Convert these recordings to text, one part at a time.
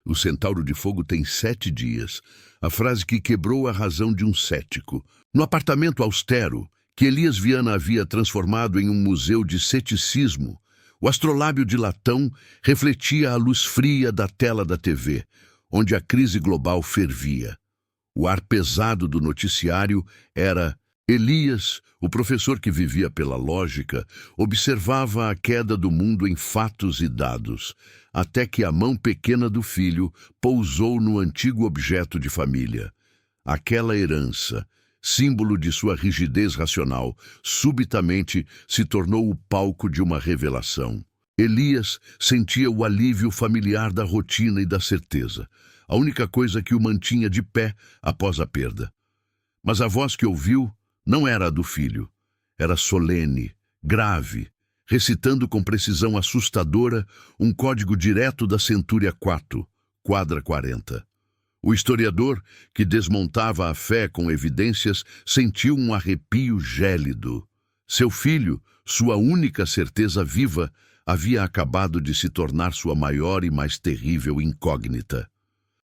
O centauro de fogo tem 7 dias. A frase que quebrou a razão de um cético. No apartamento austero, que Elias Viana havia transformado em um museu de ceticismo, o astrolábio de latão refletia a luz fria da tela da TV, onde a crise global fervia. O ar pesado do noticiário era Elias, o professor que vivia pela lógica, observava a queda do mundo em fatos e dados, até que a mão pequena do filho pousou no antigo objeto de família. Aquela herança, símbolo de sua rigidez racional, subitamente se tornou o palco de uma revelação. Elias sentia o alívio familiar da rotina e da certeza, a única coisa que o mantinha de pé após a perda. Mas a voz que ouviu não era a do filho. Era solene, grave, recitando com precisão assustadora um código direto da Centúria 4, quadra 40. O historiador, que desmontava a fé com evidências, sentiu um arrepio gélido. Seu filho, sua única certeza viva, havia acabado de se tornar sua maior e mais terrível incógnita.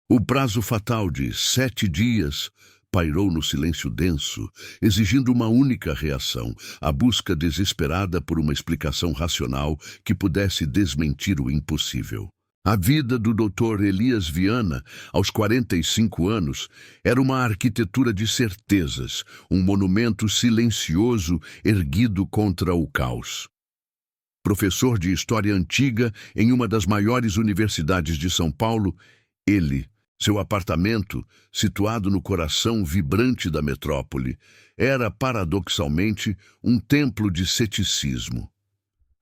O prazo fatal de 7 dias pairou no silêncio denso, exigindo uma única reação, a busca desesperada por uma explicação racional que pudesse desmentir o impossível. A vida do Dr. Elias Viana, aos 45 anos, era uma arquitetura de certezas, um monumento silencioso erguido contra o caos. Professor de História Antiga em uma das maiores universidades de São Paulo, seu apartamento, situado no coração vibrante da metrópole, era, paradoxalmente, um templo de ceticismo.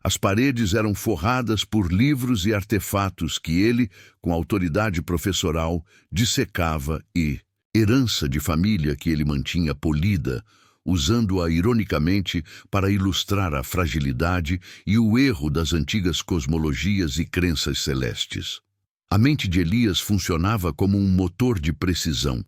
As paredes eram forradas por livros e artefatos que ele, com autoridade professoral, dissecava e, herança de família que ele mantinha polida, usando-a ironicamente para ilustrar a fragilidade e o erro das antigas cosmologias e crenças celestes. A mente de Elias funcionava como um motor de precisão,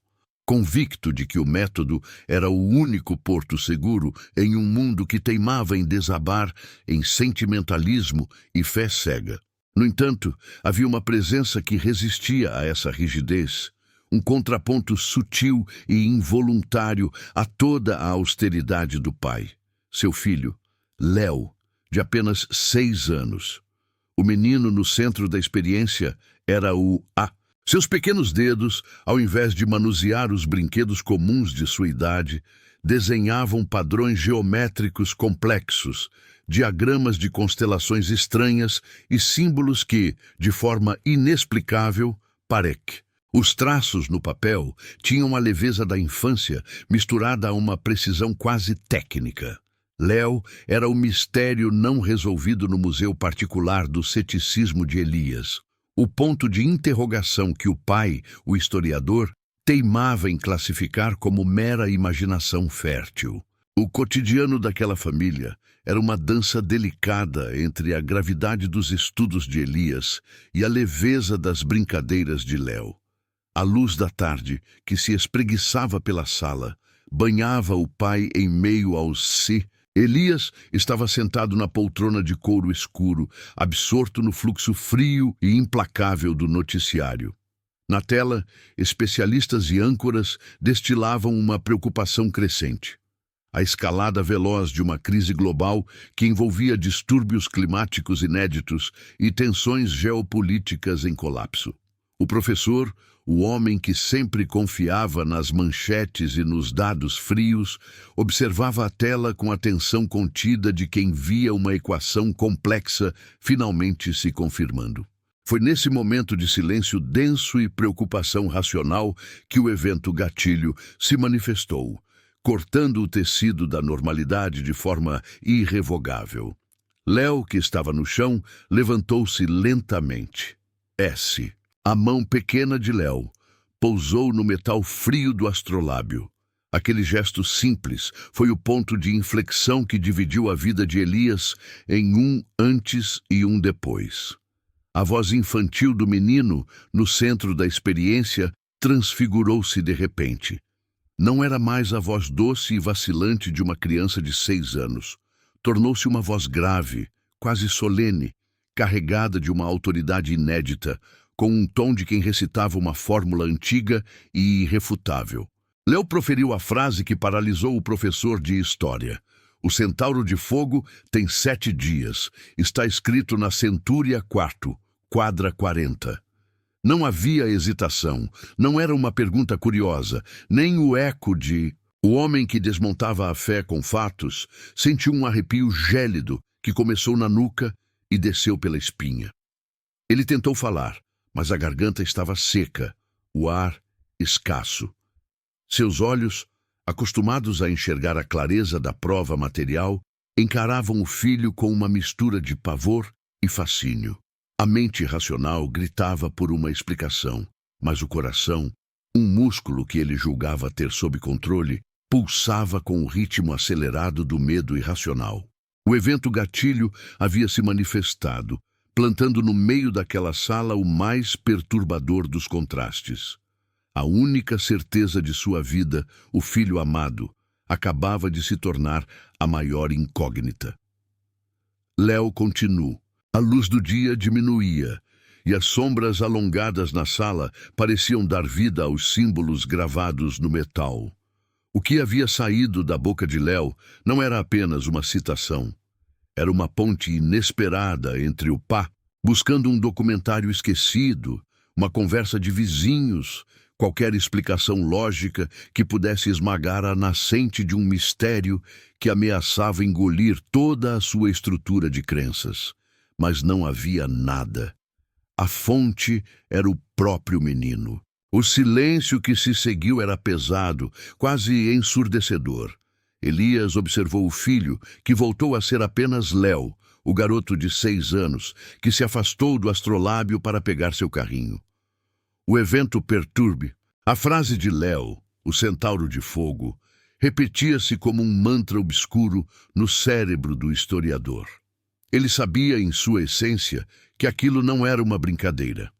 convicto de que o método era o único porto seguro em um mundo que teimava em desabar em sentimentalismo e fé cega. No entanto, havia uma presença que resistia a essa rigidez, um contraponto sutil e involuntário a toda a austeridade do pai. Seu filho, Léo, de apenas 6 anos. O menino no centro da experiência era o A. Seus pequenos dedos, ao invés de manusear os brinquedos comuns de sua idade, desenhavam padrões geométricos complexos, diagramas de constelações estranhas e símbolos que, de forma inexplicável, os traços no papel tinham a leveza da infância misturada a uma precisão quase técnica. Léo era o mistério não resolvido no museu particular do ceticismo de Elias. O ponto de interrogação que o pai, o historiador, teimava em classificar como mera imaginação fértil. O cotidiano daquela família era uma dança delicada entre a gravidade dos estudos de Elias e a leveza das brincadeiras de Léo. A luz da tarde, que se espreguiçava pela sala, banhava o pai em meio aos Elias estava sentado na poltrona de couro escuro, absorto no fluxo frio e implacável do noticiário. Na tela, especialistas e âncoras destilavam uma preocupação crescente. A escalada veloz de uma crise global que envolvia distúrbios climáticos inéditos e tensões geopolíticas em colapso. O professor, o homem que sempre confiava nas manchetes e nos dados frios, observava a tela com a atenção contida de quem via uma equação complexa finalmente se confirmando. Foi nesse momento de silêncio denso e preocupação racional que o evento gatilho se manifestou, cortando o tecido da normalidade de forma irrevogável. Léo, que estava no chão, levantou-se lentamente. A mão pequena de Léo pousou no metal frio do astrolábio. Aquele gesto simples foi o ponto de inflexão que dividiu a vida de Elias em um antes e um depois. A voz infantil do menino, no centro da experiência, transfigurou-se de repente. Não era mais a voz doce e vacilante de uma criança de 6 anos. Tornou-se uma voz grave, quase solene, carregada de uma autoridade inédita, com um tom de quem recitava uma fórmula antiga e irrefutável. Léo proferiu a frase que paralisou o professor de história. O centauro de fogo tem 7 dias. Está escrito na Centúria 4, quadra 40. Não havia hesitação. Não era uma pergunta curiosa, nem o eco de... O homem que desmontava a fé com fatos sentiu um arrepio gélido que começou na nuca e desceu pela espinha. Ele tentou falar, mas a garganta estava seca, o ar escasso. Seus olhos, acostumados a enxergar a clareza da prova material, encaravam o filho com uma mistura de pavor e fascínio. A mente racional gritava por uma explicação, mas o coração, um músculo que ele julgava ter sob controle, pulsava com o ritmo acelerado do medo irracional. O evento gatilho havia se manifestado, plantando no meio daquela sala o mais perturbador dos contrastes. A única certeza de sua vida, o filho amado, acabava de se tornar a maior incógnita. Léo continuou. A luz do dia diminuía, e as sombras alongadas na sala pareciam dar vida aos símbolos gravados no metal. O que havia saído da boca de Léo não era apenas uma citação. Era uma ponte inesperada entre o pá, buscando um documentário esquecido, uma conversa de vizinhos, qualquer explicação lógica que pudesse esmagar a nascente de um mistério que ameaçava engolir toda a sua estrutura de crenças. Mas não havia nada. A fonte era o próprio menino. O silêncio que se seguiu era pesado, quase ensurdecedor. Elias observou o filho, que voltou a ser apenas Léo, o garoto de 6 anos, que se afastou do astrolábio para pegar seu carrinho. O evento perturbe. A frase de Léo, o centauro de fogo, repetia-se como um mantra obscuro no cérebro do historiador. Ele sabia, em sua essência, que aquilo não era uma brincadeira.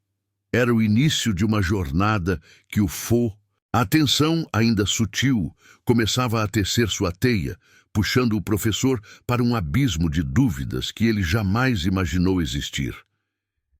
Era o início de uma jornada que o Fô, a atenção ainda sutil, começava a tecer sua teia, puxando o professor para um abismo de dúvidas que ele jamais imaginou existir.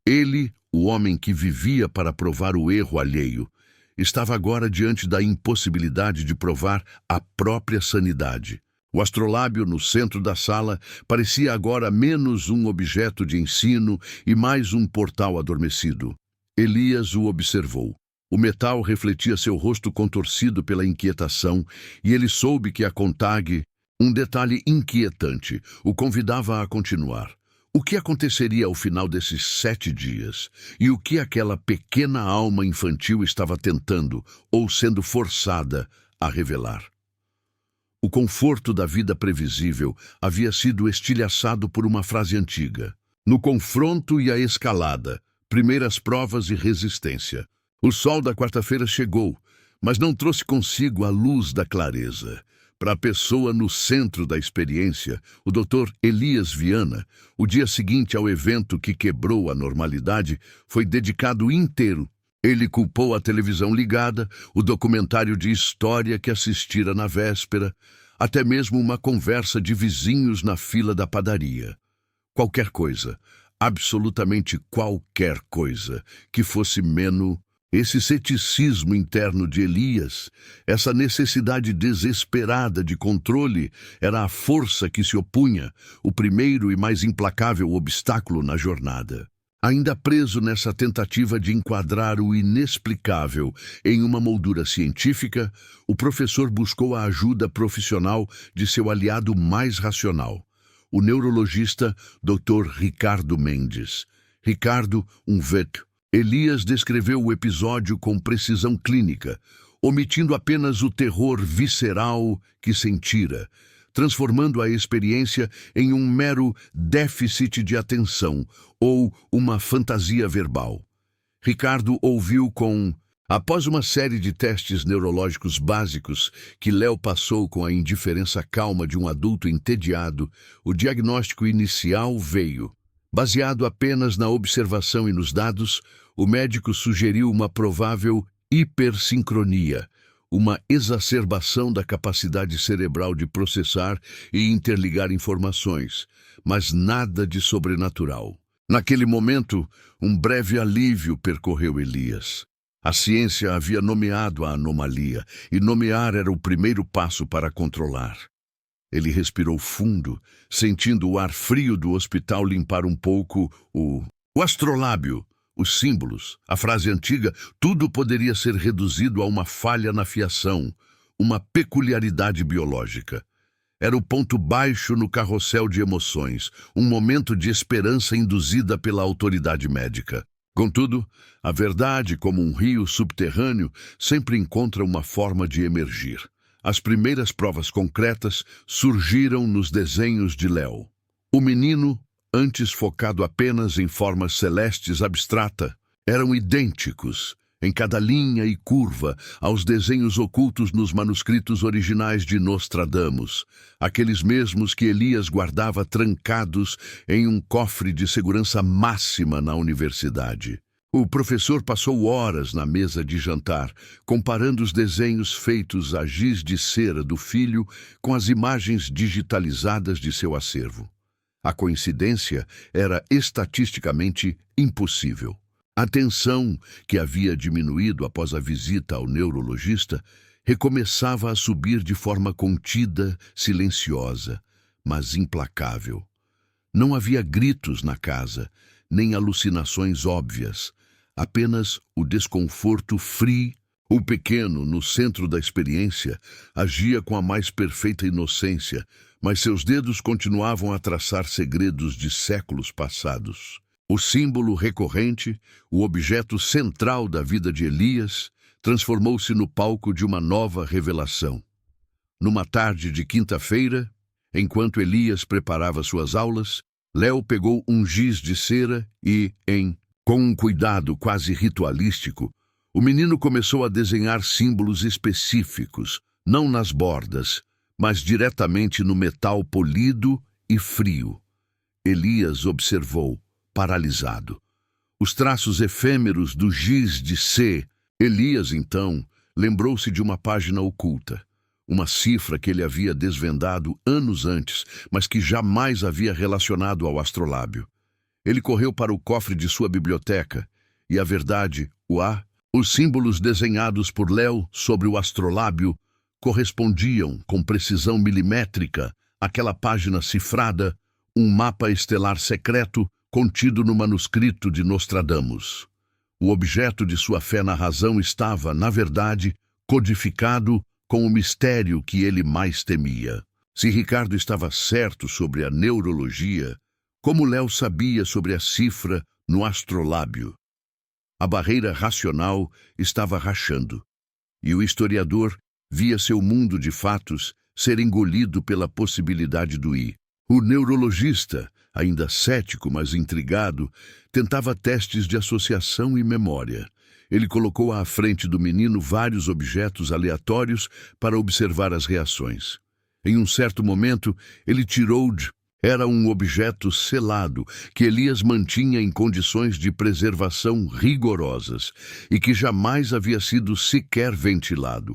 Ele, o homem que vivia para provar o erro alheio, estava agora diante da impossibilidade de provar a própria sanidade. O astrolábio no centro da sala parecia agora menos um objeto de ensino e mais um portal adormecido. Elias o observou. O metal refletia seu rosto contorcido pela inquietação e ele soube que a CONTAG, um detalhe inquietante, o convidava a continuar. O que aconteceria ao final desses 7 dias? E o que aquela pequena alma infantil estava tentando, ou sendo forçada, a revelar? O conforto da vida previsível havia sido estilhaçado por uma frase antiga. No confronto e a escalada, primeiras provas e resistência. O sol da quarta-feira chegou, mas não trouxe consigo a luz da clareza. Para a pessoa no centro da experiência, o Dr. Elias Viana, o dia seguinte ao evento que quebrou a normalidade foi dedicado inteiro. Ele culpou a televisão ligada, o documentário de história que assistira na véspera, até mesmo uma conversa de vizinhos na fila da padaria. Qualquer coisa, absolutamente qualquer coisa, que fosse menos. Esse ceticismo interno de Elias, essa necessidade desesperada de controle, era a força que se opunha, o primeiro e mais implacável obstáculo na jornada. Ainda preso nessa tentativa de enquadrar o inexplicável em uma moldura científica, o professor buscou a ajuda profissional de seu aliado mais racional, o neurologista Dr. Ricardo Mendes. Ricardo, um vet. Elias descreveu o episódio com precisão clínica, omitindo apenas o terror visceral que sentira, transformando a experiência em um mero déficit de atenção ou uma fantasia verbal. Ricardo ouviu com... Após uma série de testes neurológicos básicos que Léo passou com a indiferença calma de um adulto entediado, o diagnóstico inicial veio. Baseado apenas na observação e nos dados, o médico sugeriu uma provável hipersincronia, uma exacerbação da capacidade cerebral de processar e interligar informações, mas nada de sobrenatural. Naquele momento, um breve alívio percorreu Elias. A ciência havia nomeado a anomalia, e nomear era o primeiro passo para controlar. Ele respirou fundo, sentindo o ar frio do hospital limpar um pouco o astrolábio, os símbolos, a frase antiga, tudo poderia ser reduzido a uma falha na fiação, uma peculiaridade biológica. Era o ponto baixo no carrossel de emoções, um momento de esperança induzida pela autoridade médica. Contudo, a verdade, como um rio subterrâneo, sempre encontra uma forma de emergir. As primeiras provas concretas surgiram nos desenhos de Léo. O menino, antes focado apenas em formas celestes abstrata, eram idênticos, em cada linha e curva, aos desenhos ocultos nos manuscritos originais de Nostradamus, aqueles mesmos que Elias guardava trancados em um cofre de segurança máxima na universidade. O professor passou horas na mesa de jantar, comparando os desenhos feitos a giz de cera do filho com as imagens digitalizadas de seu acervo. A coincidência era estatisticamente impossível. A tensão, que havia diminuído após a visita ao neurologista, recomeçava a subir de forma contida, silenciosa, mas implacável. Não havia gritos na casa, nem alucinações óbvias, apenas o desconforto frio. O pequeno, no centro da experiência, agia com a mais perfeita inocência, mas seus dedos continuavam a traçar segredos de séculos passados. O símbolo recorrente, o objeto central da vida de Elias, transformou-se no palco de uma nova revelação. Numa tarde de quinta-feira, enquanto Elias preparava suas aulas, Léo pegou um giz de cera e, com um cuidado quase ritualístico, o menino começou a desenhar símbolos específicos, não nas bordas, mas diretamente no metal polido e frio. Elias observou, paralisado, os traços efêmeros do giz de C. Elias, então, lembrou-se de uma página oculta, uma cifra que ele havia desvendado anos antes, mas que jamais havia relacionado ao astrolábio. Ele correu para o cofre de sua biblioteca, e a verdade, os símbolos desenhados por Léo sobre o astrolábio correspondiam, com precisão milimétrica, àquela página cifrada, um mapa estelar secreto contido no manuscrito de Nostradamus. O objeto de sua fé na razão estava, na verdade, codificado com o mistério que ele mais temia. Se Ricardo estava certo sobre a neurologia, como Léo sabia sobre a cifra no astrolábio? A barreira racional estava rachando, e o historiador via seu mundo de fatos ser engolido pela possibilidade do I. O neurologista, ainda cético, mas intrigado, tentava testes de associação e memória. Ele colocou à frente do menino vários objetos aleatórios para observar as reações. Em um certo momento, ele Era um objeto selado que Elias mantinha em condições de preservação rigorosas e que jamais havia sido sequer ventilado.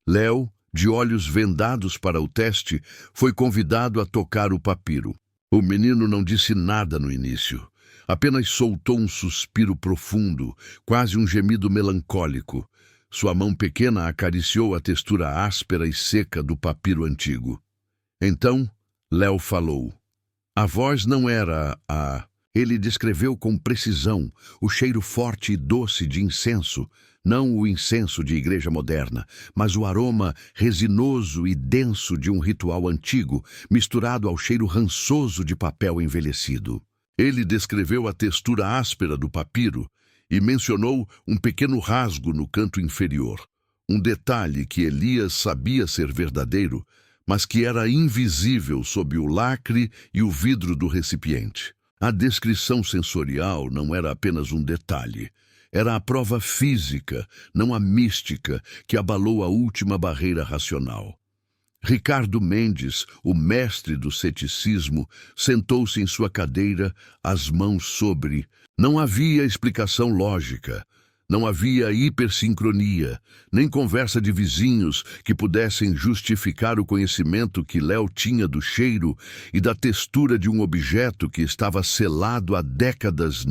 Léo, de olhos vendados para o teste, foi convidado a tocar o papiro. O menino não disse nada no início. Apenas soltou um suspiro profundo, quase um gemido melancólico. Sua mão pequena acariciou a textura áspera e seca do papiro antigo. Então, Léo falou. A voz não era a... Ele descreveu com precisão o cheiro forte e doce de incenso, não o incenso de igreja moderna, mas o aroma resinoso e denso de um ritual antigo, misturado ao cheiro rançoso de papel envelhecido. Ele descreveu a textura áspera do papiro e mencionou um pequeno rasgo no canto inferior, um detalhe que Elias sabia ser verdadeiro, mas que era invisível sob o lacre e o vidro do recipiente. A descrição sensorial não era apenas um detalhe. Era a prova física, não a mística, que abalou a última barreira racional. Ricardo Mendes, o mestre do ceticismo, sentou-se em sua cadeira, as mãos sobre. Não havia explicação lógica. Não havia hipersincronia, nem conversa de vizinhos que pudessem justificar o conhecimento que Léo tinha do cheiro e da textura de um objeto que estava selado há décadas.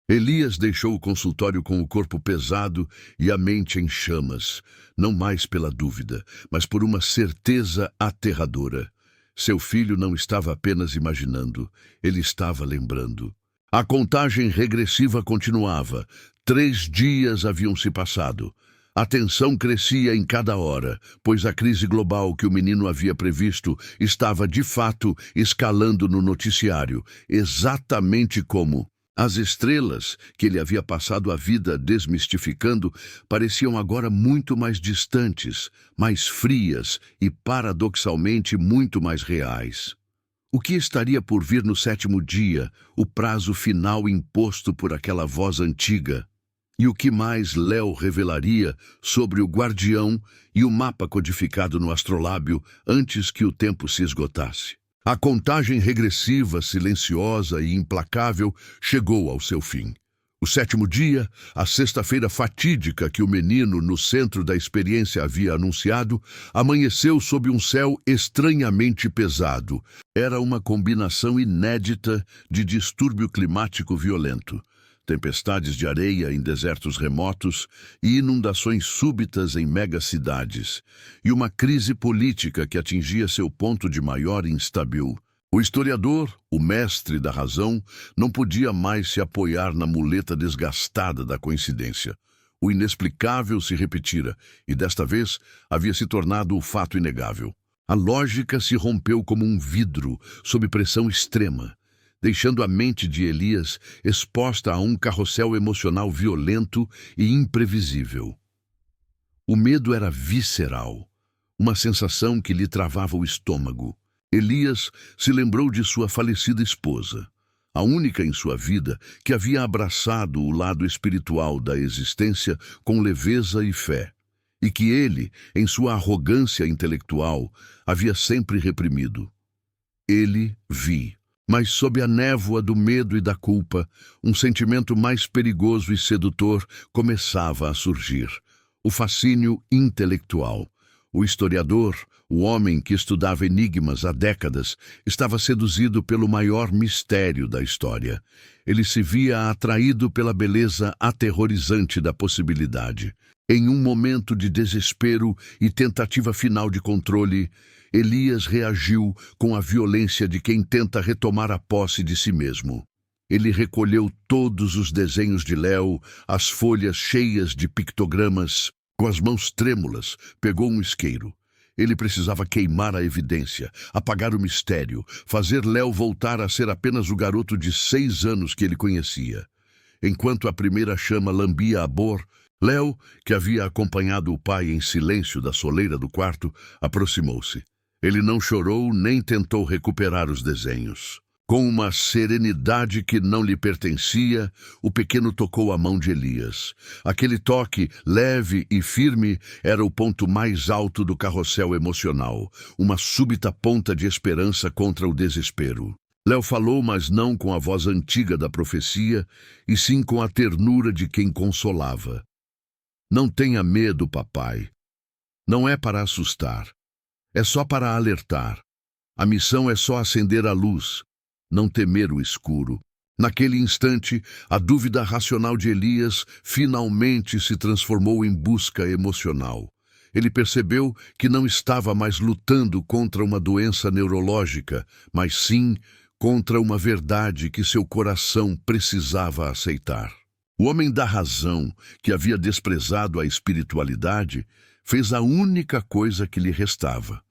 Elias deixou o consultório com o corpo pesado e a mente em chamas, não mais pela dúvida, mas por uma certeza aterradora. Seu filho não estava apenas imaginando, ele estava lembrando. A contagem regressiva continuava. 3 dias haviam se passado. A tensão crescia em cada hora, pois a crise global que o menino havia previsto estava, de fato, escalando no noticiário, exatamente como as estrelas, que ele havia passado a vida desmistificando, pareciam agora muito mais distantes, mais frias e, paradoxalmente, muito mais reais. O que estaria por vir no 7º dia, o prazo final imposto por aquela voz antiga? E o que mais Léo revelaria sobre o guardião e o mapa codificado no astrolábio antes que o tempo se esgotasse? A contagem regressiva, silenciosa e implacável, chegou ao seu fim. O 7º dia, a sexta-feira fatídica que o menino, no centro da experiência, havia anunciado, amanheceu sob um céu estranhamente pesado. Era uma combinação inédita de distúrbio climático violento. Tempestades de areia em desertos remotos e inundações súbitas em megacidades, e uma crise política que atingia seu ponto de maior instábil. O historiador, o mestre da razão, não podia mais se apoiar na muleta desgastada da coincidência. O inexplicável se repetira, e desta vez havia se tornado o fato inegável. A lógica se rompeu como um vidro sob pressão extrema, deixando a mente de Elias exposta a um carrossel emocional violento e imprevisível. O medo era visceral, uma sensação que lhe travava o estômago. Elias se lembrou de sua falecida esposa, a única em sua vida que havia abraçado o lado espiritual da existência com leveza e fé, e que ele, em sua arrogância intelectual, havia sempre reprimido. Ele viu. Mas sob a névoa do medo e da culpa, um sentimento mais perigoso e sedutor começava a surgir. O fascínio intelectual. O historiador, o homem que estudava enigmas há décadas, estava seduzido pelo maior mistério da história. Ele se via atraído pela beleza aterrorizante da possibilidade. Em um momento de desespero e tentativa final de controle, Elias reagiu com a violência de quem tenta retomar a posse de si mesmo. Ele recolheu todos os desenhos de Léo, as folhas cheias de pictogramas. Com as mãos trêmulas, pegou um isqueiro. Ele precisava queimar a evidência, apagar o mistério, fazer Léo voltar a ser apenas o garoto de 6 anos que ele conhecia. Enquanto a primeira chama lambia a bor, Léo, que havia acompanhado o pai em silêncio da soleira do quarto, aproximou-se. Ele não chorou nem tentou recuperar os desenhos. Com uma serenidade que não lhe pertencia, o pequeno tocou a mão de Elias. Aquele toque, leve e firme, era o ponto mais alto do carrossel emocional, uma súbita ponta de esperança contra o desespero. Léo falou, mas não com a voz antiga da profecia, e sim com a ternura de quem consolava. Não tenha medo, papai. Não é para assustar. É só para alertar. A missão é só acender a luz, não temer o escuro. Naquele instante, a dúvida racional de Elias finalmente se transformou em busca emocional. Ele percebeu que não estava mais lutando contra uma doença neurológica, mas sim contra uma verdade que seu coração precisava aceitar. O homem da razão, que havia desprezado a espiritualidade, fez a única coisa que lhe restava.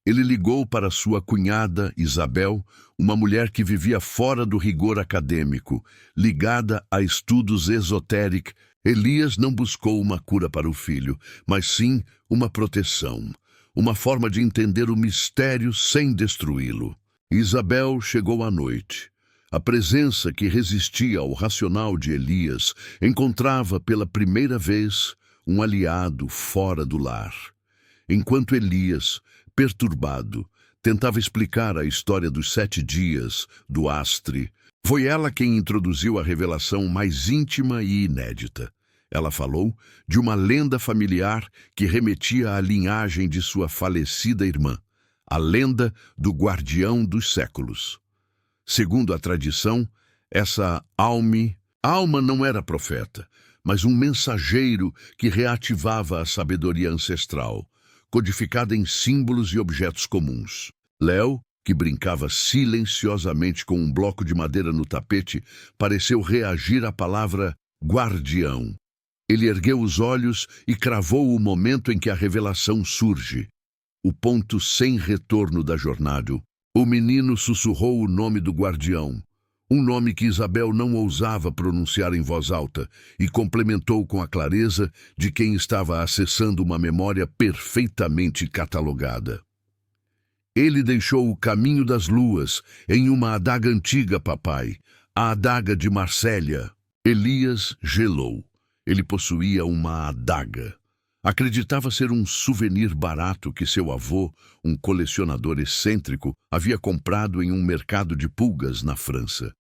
Ele ligou para sua cunhada, Isabel, uma mulher que vivia fora do rigor acadêmico, ligada a estudos esotéricos. Elias não buscou uma cura para o filho, mas sim uma proteção, uma forma de entender o mistério sem destruí-lo. Isabel chegou à noite. A presença que resistia ao racional de Elias encontrava pela primeira vez um aliado fora do lar. Enquanto Elias, perturbado, tentava explicar a história dos 7 dias do Astre, foi ela quem introduziu a revelação mais íntima e inédita. Ela falou de uma lenda familiar que remetia à linhagem de sua falecida irmã, a lenda do guardião dos séculos. Segundo a tradição, essa alma não era profeta, mas um mensageiro que reativava a sabedoria ancestral, codificada em símbolos e objetos comuns. Léo, que brincava silenciosamente com um bloco de madeira no tapete, pareceu reagir à palavra guardião. Ele ergueu os olhos e cravou o momento em que a revelação surge. O ponto sem retorno da jornada. O menino sussurrou o nome do guardião, um nome que Isabel não ousava pronunciar em voz alta, e complementou com a clareza de quem estava acessando uma memória perfeitamente catalogada. Ele deixou o caminho das luas em uma adaga antiga, papai, a adaga de Marsella. Elias gelou. Ele possuía uma adaga. Acreditava ser um souvenir barato que seu avô, um colecionador excêntrico, havia comprado em um mercado de pulgas na França.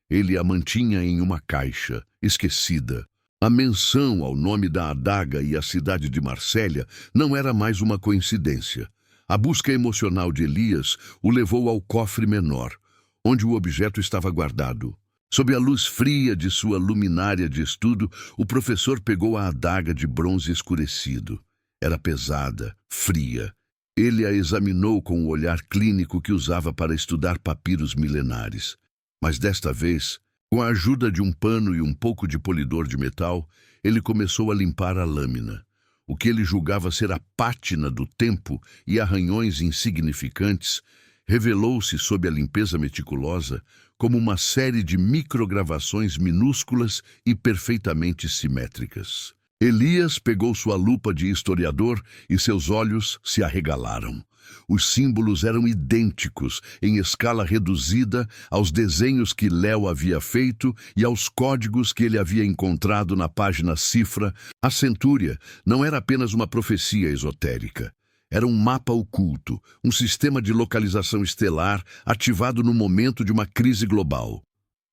Ele a mantinha em uma caixa, esquecida. A menção ao nome da adaga e à cidade de Marsella não era mais uma coincidência. A busca emocional de Elias o levou ao cofre menor, onde o objeto estava guardado. Sob a luz fria de sua luminária de estudo, o professor pegou a adaga de bronze escurecido. Era pesada, fria. Ele a examinou com o olhar clínico que usava para estudar papiros milenares. Mas desta vez, com a ajuda de um pano e um pouco de polidor de metal, ele começou a limpar a lâmina. O que ele julgava ser a pátina do tempo e arranhões insignificantes revelou-se sob a limpeza meticulosa como uma série de microgravações minúsculas e perfeitamente simétricas. Elias pegou sua lupa de historiador e seus olhos se arregalaram. Os símbolos eram idênticos, em escala reduzida, aos desenhos que Léo havia feito e aos códigos que ele havia encontrado na página cifra. A centúria não era apenas uma profecia esotérica. Era um mapa oculto, um sistema de localização estelar ativado no momento de uma crise global.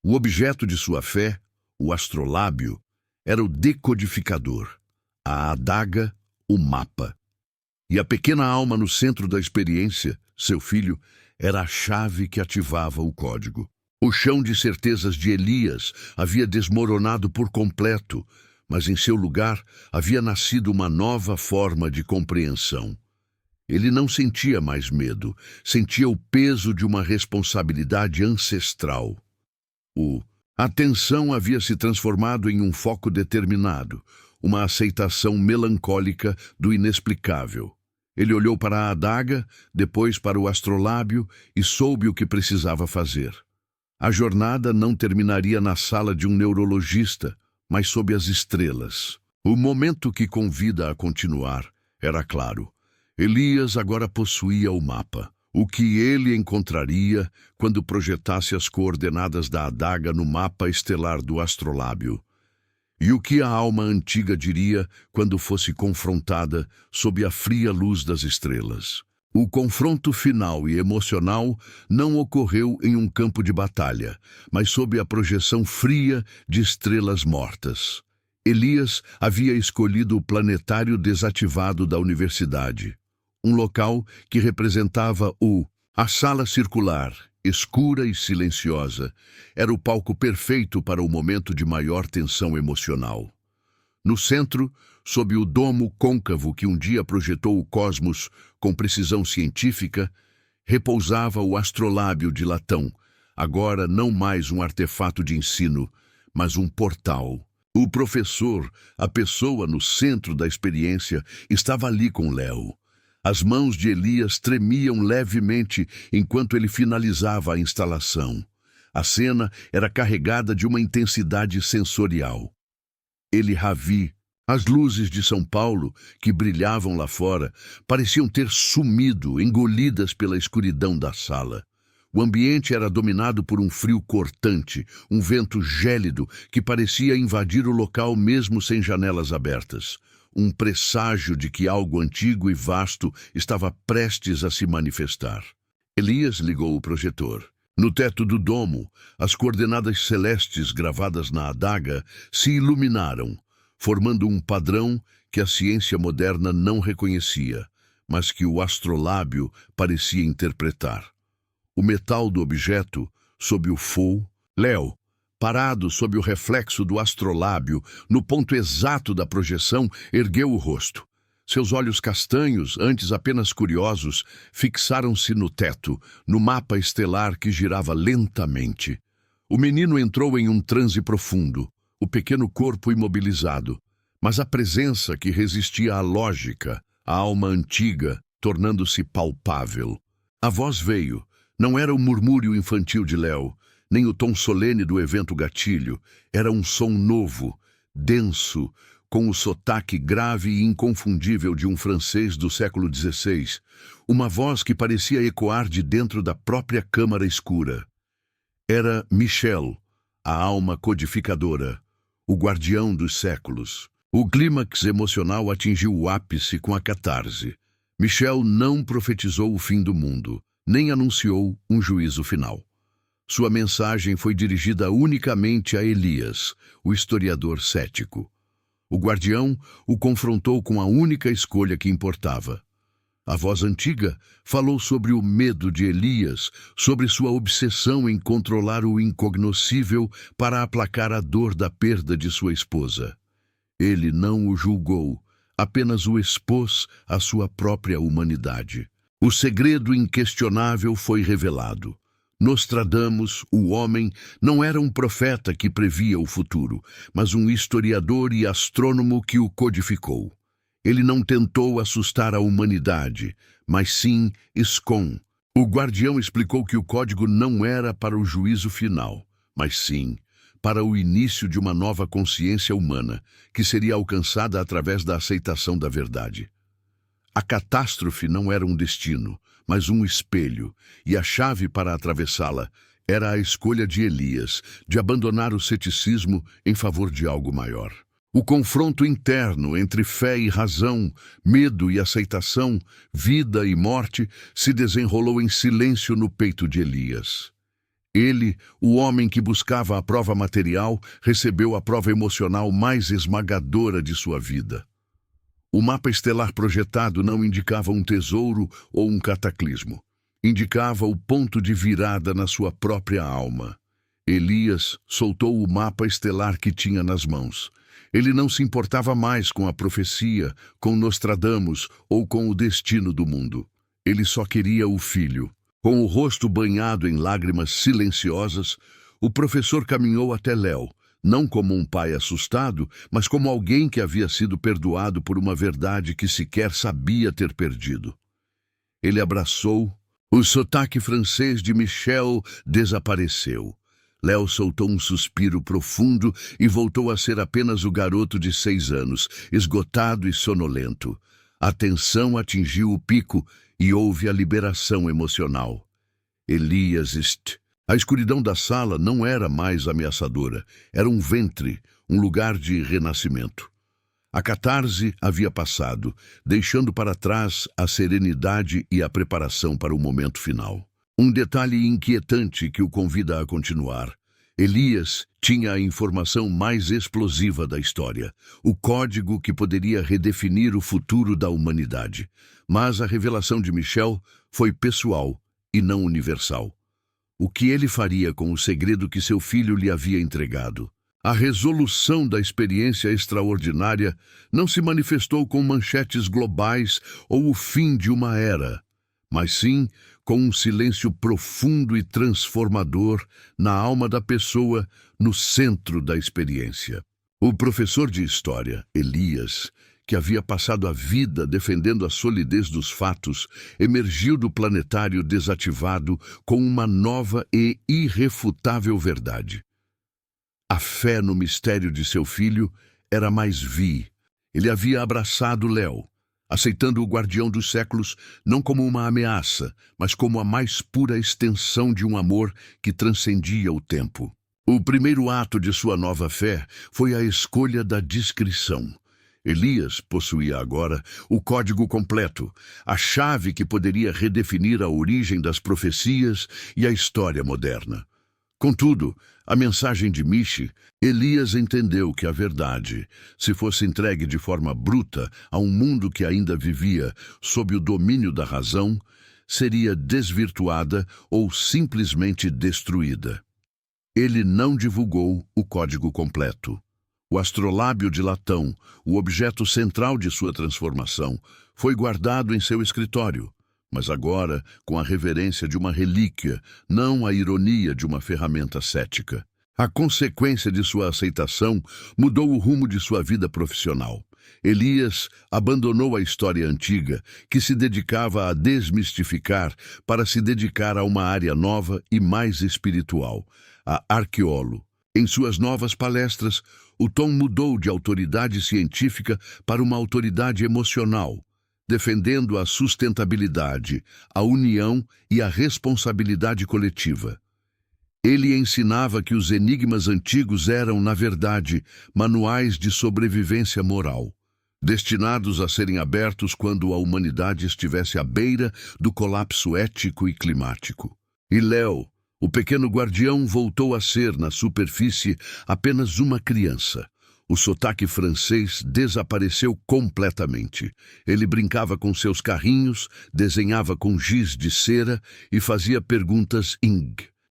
O objeto de sua fé, o astrolábio, era o decodificador, a adaga, o mapa. E a pequena alma no centro da experiência, seu filho, era a chave que ativava o código. O chão de certezas de Elias havia desmoronado por completo, mas em seu lugar havia nascido uma nova forma de compreensão. Ele não sentia mais medo, sentia o peso de uma responsabilidade ancestral. A atenção havia se transformado em um foco determinado, uma aceitação melancólica do inexplicável. Ele olhou para a adaga, depois para o astrolábio e soube o que precisava fazer. A jornada não terminaria na sala de um neurologista, mas sob as estrelas. O momento que convida a continuar era claro. Elias agora possuía o mapa, o que ele encontraria quando projetasse as coordenadas da adaga no mapa estelar do astrolábio. E o que a alma antiga diria quando fosse confrontada sob a fria luz das estrelas. O confronto final e emocional não ocorreu em um campo de batalha, mas sob a projeção fria de estrelas mortas. Elias havia escolhido o planetário desativado da universidade. Um local que representava a sala circular, escura e silenciosa, era o palco perfeito para o momento de maior tensão emocional. No centro, sob o domo côncavo que um dia projetou o cosmos com precisão científica, repousava o astrolábio de latão, agora não mais um artefato de ensino, mas um portal. O professor, a pessoa no centro da experiência, estava ali com Léo. As mãos de Elias tremiam levemente enquanto ele finalizava a instalação. A cena era carregada de uma intensidade sensorial. As luzes de São Paulo, que brilhavam lá fora, pareciam ter sumido, engolidas pela escuridão da sala. O ambiente era dominado por um frio cortante, um vento gélido que parecia invadir o local mesmo sem janelas abertas. Um presságio de que algo antigo e vasto estava prestes a se manifestar. Elias ligou o projetor. No teto do domo, as coordenadas celestes gravadas na adaga se iluminaram. formando um padrão que a ciência moderna não reconhecia, mas que o astrolábio parecia interpretar. O metal do objeto, sob o fogo, Léo, parado sob o reflexo do astrolábio, no ponto exato da projeção, ergueu o rosto. Seus olhos castanhos, antes apenas curiosos, fixaram-se no teto, no mapa estelar que girava lentamente. O menino entrou em um transe profundo, o pequeno corpo imobilizado, mas a presença que resistia à lógica, a alma antiga, tornando-se palpável. A voz veio. Não era o murmúrio infantil de Léo, nem o tom solene do evento gatilho. Era um som novo, denso, com o sotaque grave e inconfundível de um francês do século XVI. Uma voz que parecia ecoar de dentro da própria câmara escura. Era Michel, a alma codificadora, o guardião dos séculos. O clímax emocional atingiu o ápice com a catarse. Michel não profetizou o fim do mundo, nem anunciou um juízo final. Sua mensagem foi dirigida unicamente a Elias, o historiador cético. O guardião o confrontou com a única escolha que importava. A voz antiga falou sobre o medo de Elias, sobre sua obsessão em controlar o incognoscível para aplacar a dor da perda de sua esposa. Ele não o julgou, apenas o expôs à sua própria humanidade. O segredo inquestionável foi revelado. Nostradamus, o homem, não era um profeta que previa o futuro, mas um historiador e astrônomo que o codificou. Ele não tentou assustar a humanidade, mas sim Scon. O guardião explicou que o código não era para o juízo final, mas sim para o início de uma nova consciência humana, que seria alcançada através da aceitação da verdade. A catástrofe não era um destino, mas um espelho, e a chave para atravessá-la era a escolha de Elias, de abandonar o ceticismo em favor de algo maior. O confronto interno entre fé e razão, medo e aceitação, vida e morte, se desenrolou em silêncio no peito de Elias. Ele, o homem que buscava a prova material, recebeu a prova emocional mais esmagadora de sua vida. O mapa estelar projetado não indicava um tesouro ou um cataclismo. Indicava o ponto de virada na sua própria alma. Elias soltou o mapa estelar que tinha nas mãos. Ele não se importava mais com a profecia, com Nostradamus ou com o destino do mundo. Ele só queria o filho. Com o rosto banhado em lágrimas silenciosas, o professor caminhou até Léo, não como um pai assustado, mas como alguém que havia sido perdoado por uma verdade que sequer sabia ter perdido. Ele abraçou. O sotaque francês de Michel desapareceu. Léo soltou um suspiro profundo e voltou a ser apenas o garoto de 6 anos, esgotado e sonolento. A tensão atingiu o pico e houve a liberação emocional. Elias Ist. A escuridão da sala não era mais ameaçadora. Era um ventre, um lugar de renascimento. A catarse havia passado, deixando para trás a serenidade e a preparação para o momento final. Um detalhe inquietante que o convida a continuar. Elias tinha a informação mais explosiva da história, o código que poderia redefinir o futuro da humanidade. Mas a revelação de Michel foi pessoal e não universal. O que ele faria com o segredo que seu filho lhe havia entregado? A resolução da experiência extraordinária não se manifestou com manchetes globais ou o fim de uma era, mas sim com um silêncio profundo e transformador na alma da pessoa no centro da experiência. O professor de história, Elias, que havia passado a vida defendendo a solidez dos fatos, emergiu do planetário desativado com uma nova e irrefutável verdade. A fé no mistério de seu filho era mais vi. Ele havia abraçado Léo, aceitando o guardião dos séculos não como uma ameaça, mas como a mais pura extensão de um amor que transcendia o tempo. O primeiro ato de sua nova fé foi a escolha da discrição. Elias possuía agora o código completo, a chave que poderia redefinir a origem das profecias e a história moderna. Contudo, a mensagem de Miche, Elias entendeu que a verdade, se fosse entregue de forma bruta a um mundo que ainda vivia sob o domínio da razão, seria desvirtuada ou simplesmente destruída. Ele não divulgou o código completo. O astrolábio de latão, o objeto central de sua transformação, foi guardado em seu escritório, mas agora com a reverência de uma relíquia, não a ironia de uma ferramenta cética. A consequência de sua aceitação mudou o rumo de sua vida profissional. Elias abandonou a história antiga, que se dedicava a desmistificar, para se dedicar a uma área nova e mais espiritual, a arqueólogo. Em suas novas palestras, o tom mudou de autoridade científica para uma autoridade emocional, defendendo a sustentabilidade, a união e a responsabilidade coletiva. Ele ensinava que os enigmas antigos eram, na verdade, manuais de sobrevivência moral, destinados a serem abertos quando a humanidade estivesse à beira do colapso ético e climático. E Léo, o pequeno guardião, voltou a ser, na superfície, apenas uma criança. O sotaque francês desapareceu completamente. Ele brincava com seus carrinhos, desenhava com giz de cera e fazia perguntas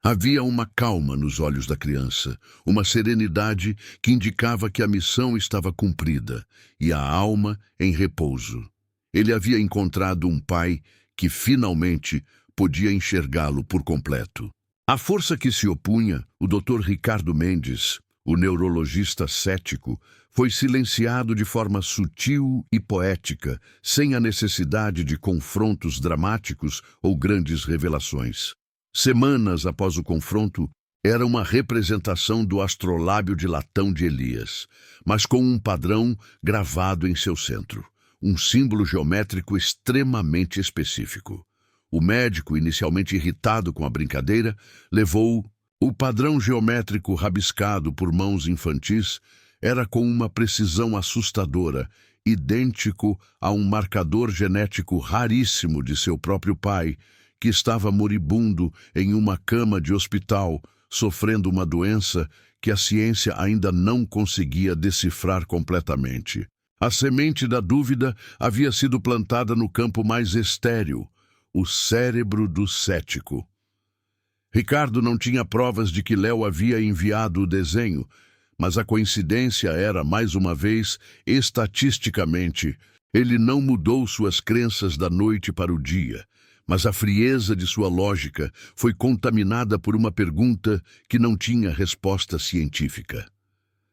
Havia uma calma nos olhos da criança, uma serenidade que indicava que a missão estava cumprida e a alma em repouso. Ele havia encontrado um pai que finalmente podia enxergá-lo por completo. A força que se opunha, o Dr. Ricardo Mendes, o neurologista cético, foi silenciado de forma sutil e poética, sem a necessidade de confrontos dramáticos ou grandes revelações. Semanas após o confronto, era uma representação do astrolábio de latão de Elias, mas com um padrão gravado em seu centro, um símbolo geométrico extremamente específico. O médico, inicialmente irritado com a brincadeira, levou o padrão geométrico rabiscado por mãos infantis, era com uma precisão assustadora, idêntico a um marcador genético raríssimo de seu próprio pai, que estava moribundo em uma cama de hospital, sofrendo uma doença que a ciência ainda não conseguia decifrar completamente. A semente da dúvida havia sido plantada no campo mais estéril, o cérebro do cético. Ricardo não tinha provas de que Léo havia enviado o desenho, mas a coincidência era, mais uma vez, estatisticamente, ele não mudou suas crenças da noite para o dia, mas a frieza de sua lógica foi contaminada por uma pergunta que não tinha resposta científica.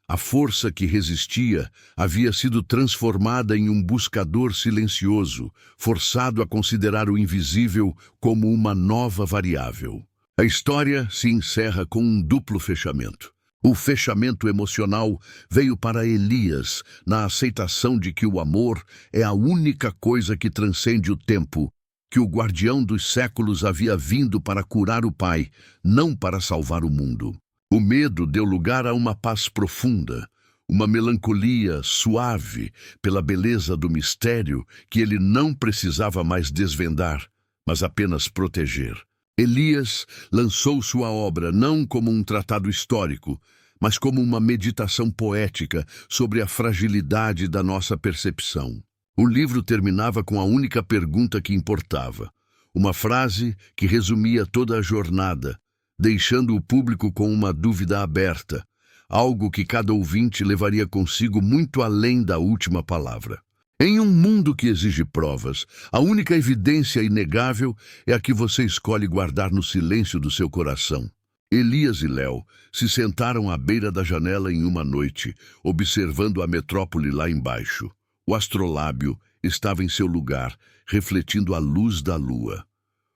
A força que resistia havia sido transformada em um buscador silencioso, forçado a considerar o invisível como uma nova variável. A história se encerra com um duplo fechamento. O fechamento emocional veio para Elias na aceitação de que o amor é a única coisa que transcende o tempo, que o guardião dos séculos havia vindo para curar o pai, não para salvar o mundo. O medo deu lugar a uma paz profunda, uma melancolia suave pela beleza do mistério que ele não precisava mais desvendar, mas apenas proteger. Elias lançou sua obra não como um tratado histórico, mas como uma meditação poética sobre a fragilidade da nossa percepção. O livro terminava com a única pergunta que importava, uma frase que resumia toda a jornada, deixando o público com uma dúvida aberta, algo que cada ouvinte levaria consigo muito além da última palavra. Em um mundo que exige provas, a única evidência inegável é a que você escolhe guardar no silêncio do seu coração. Elias e Léo se sentaram à beira da janela em uma noite, observando a metrópole lá embaixo. O astrolábio estava em seu lugar, refletindo a luz da lua.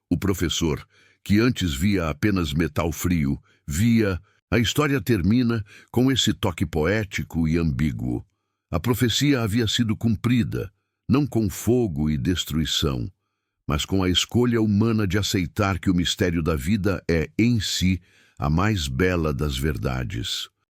O professor, que antes via apenas metal frio, via... A história termina com esse toque poético e ambíguo. A profecia havia sido cumprida, não com fogo e destruição, mas com a escolha humana de aceitar que o mistério da vida é, em si, a mais bela das verdades.